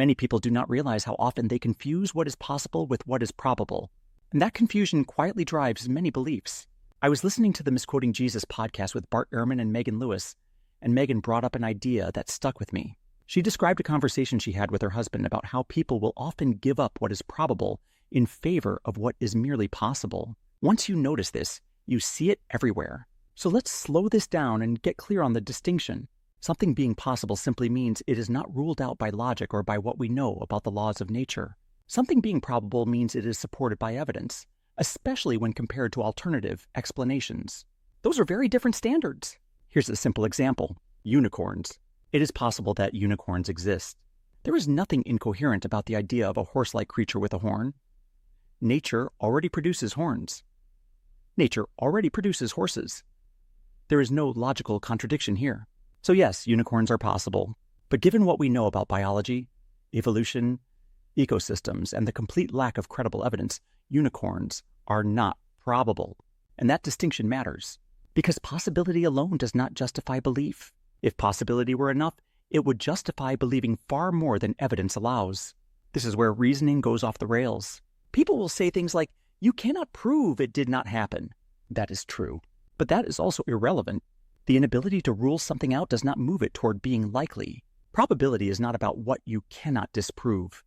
Many people do not realize how often they confuse what is possible with what is probable, and that confusion quietly drives many beliefs. I was listening to the Misquoting Jesus podcast with Bart Ehrman and Megan Lewis, and Megan brought up an idea that stuck with me. She described a conversation she had with her husband about how people will often give up what is probable in favor of what is merely possible. Once you notice this, you see it everywhere. So let's slow this down and get clear on the distinction. Something being possible simply means it is not ruled out by logic or by what we know about the laws of nature. Something being probable means it is supported by evidence, especially when compared to alternative explanations. Those are very different standards. Here's a simple example. Unicorns. It is possible that unicorns exist. There is nothing incoherent about the idea of a horse-like creature with a horn. Nature already produces horns. Nature already produces horses. There is no logical contradiction here. So yes, unicorns are possible, but given what we know about biology, evolution, ecosystems, and the complete lack of credible evidence, unicorns are not probable. And that distinction matters, because possibility alone does not justify belief. If possibility were enough, it would justify believing far more than evidence allows. This is where reasoning goes off the rails. People will say things like, "You cannot prove it did not happen." That is true, but that is also irrelevant. The inability to rule something out does not move it toward being likely. Probability is not about what you cannot disprove.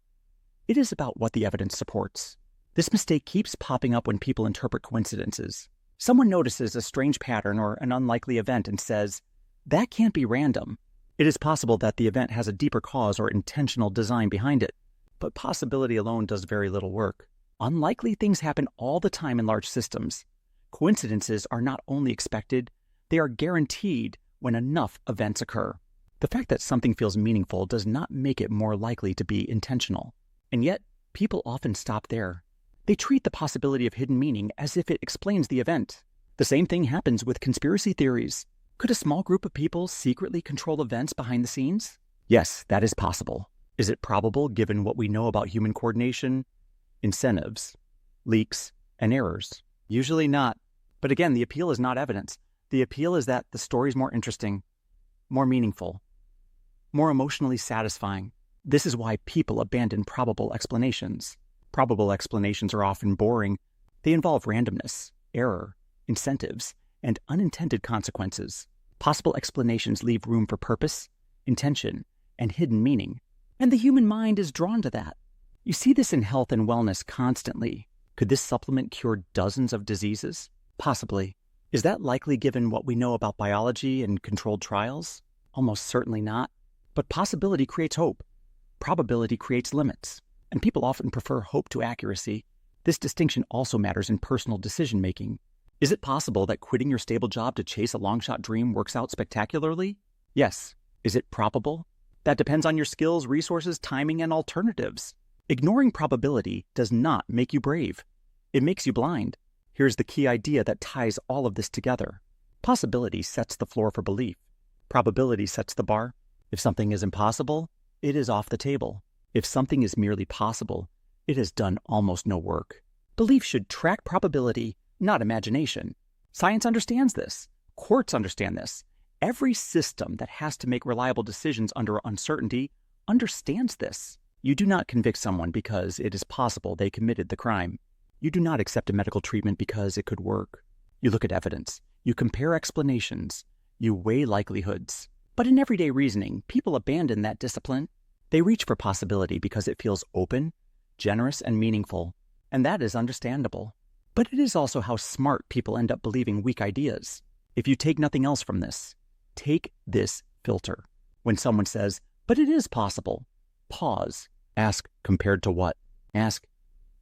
It is about what the evidence supports. This mistake keeps popping up when people interpret coincidences. Someone notices a strange pattern or an unlikely event and says, "That can't be random." It is possible that the event has a deeper cause or intentional design behind it, but possibility alone does very little work. Unlikely things happen all the time in large systems. Coincidences are not only expected, they are guaranteed when enough events occur. The fact that something feels meaningful does not make it more likely to be intentional. And yet, people often stop there. They treat the possibility of hidden meaning as if it explains the event. The same thing happens with conspiracy theories. Could a small group of people secretly control events behind the scenes? Yes, that is possible. Is it probable given what we know about human coordination, incentives, leaks, and errors? Usually not. But again, the appeal is not evidence. The appeal is that the story is more interesting, more meaningful, more emotionally satisfying. This is why people abandon probable explanations. Probable explanations are often boring. They involve randomness, error, incentives, and unintended consequences. Possible explanations leave room for purpose, intention, and hidden meaning. And the human mind is drawn to that. You see this in health and wellness constantly. Could this supplement cure dozens of diseases? Possibly. Is that likely given what we know about biology and controlled trials? Almost certainly not. But possibility creates hope. Probability creates limits. And people often prefer hope to accuracy. This distinction also matters in personal decision-making. Is it possible that quitting your stable job to chase a long-shot dream works out spectacularly? Yes. Is it probable? That depends on your skills, resources, timing, and alternatives. Ignoring probability does not make you brave. It makes you blind. Here's the key idea that ties all of this together. Possibility sets the floor for belief. Probability sets the bar. If something is impossible, it is off the table. If something is merely possible, it has done almost no work. Belief should track probability, not imagination. Science understands this. Courts understand this. Every system that has to make reliable decisions under uncertainty understands this. You do not convict someone because it is possible they committed the crime. You do not accept a medical treatment because it could work. You look at evidence. You compare explanations. You weigh likelihoods. But in everyday reasoning, people abandon that discipline. They reach for possibility because it feels open, generous, and meaningful. And that is understandable. But it is also how smart people end up believing weak ideas. If you take nothing else from this, take this filter. When someone says, "But it is possible," pause. Ask, compared to what? Ask,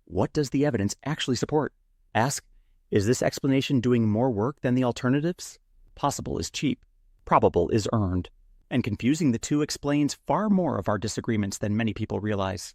what does the evidence actually support? Ask, is this explanation doing more work than the alternatives? Possible is cheap. Probable is earned. And confusing the two explains far more of our disagreements than many people realize.